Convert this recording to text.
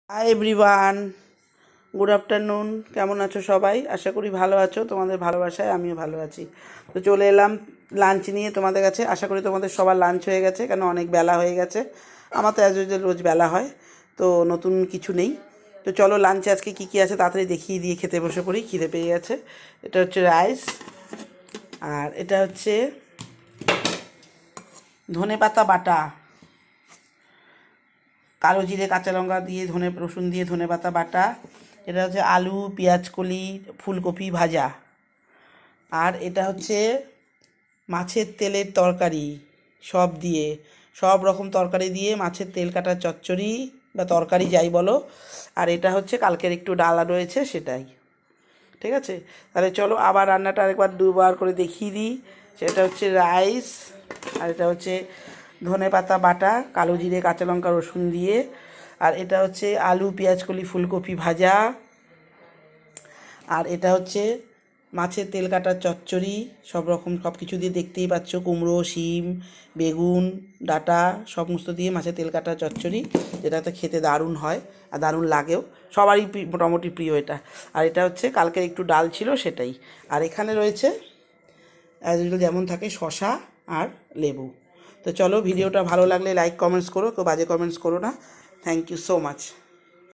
Hi everyone, good afternoon. কেমন আছো সবাই? আশা করি ভালো আছো। তোমাদের ভালোবাসায় আমিও ভালো আছি। তো চলে এলাম লাঞ্চ নিয়ে তোমাদের কাছে। আশা করি তোমাদের সবার লাঞ্চ হয়ে গেছে, কেন অনেক বেলা হয়ে গেছে। আমার তো অ্যাজ ইউজুয়াল রোজ বেলা হয়, তো নতুন কিছু নেই। তো চলো লাঞ্চে আজকে কী কী আছে তাড়াতাড়ি দেখিয়ে দিয়ে খেতে বসে পড়ি, খিদে পেয়ে গেছে। এটা হচ্ছে রাইস, আর এটা হচ্ছে ধনেপাতা বাটা, কালো জিরে কাঁচা লঙ্কা দিয়ে রসুন দিয়ে ধনেপাতা বাটা। এটা হচ্ছে আলু পেঁয়াজ কলি ফুলকপি ভাজা। আর এটা হচ্ছে মাছের তেলের তরকারি, সব দিয়ে সব রকম তরকারি দিয়ে মাছের তেল কাটা চচ্চড়ি বা তরকারি যাই বলো। আর এটা হচ্ছে কালকের একটু ডাল রয়েছে সেটাই। ঠিক আছে, তাহলে চলো আবার রান্নাটা আরেকবার দুবার করে দেখিয়ে দিই। সেটা হচ্ছে রাইস, আর এটা হচ্ছে ধনেপাতা বাটা কালো জিরে কাঁচা লঙ্কা রসুন দিয়ে। আর এটা হচ্ছে আলু পেঁয়াজ কলি ফুলকপি ভাজা। আর এটা হচ্ছে মাছের তেল কাটার চচ্চড়ি, সব রকম সব কিছু দিয়ে, দেখতেই পাচ্ছ কুমড়ো শিম বেগুন ডাঁটা সমস্ত দিয়ে মাছের তেল কাটার চচ্চড়ি, যেটাতে খেতে দারুণ হয় আর দারুণ লাগেও, সবারই মোটামুটি প্রিয় এটা। আর এটা হচ্ছে কালকের একটু ডাল ছিল সেটাই। আর এখানে রয়েছে অ্যাজ ইউজুয়াল যেমন থাকে শশা আর লেবু। তো চলো, ভিডিওটা ভালো লাগলে লাইক কমেন্টস করো, কেউ বাজে কমেন্টস করো না। Thank you so much.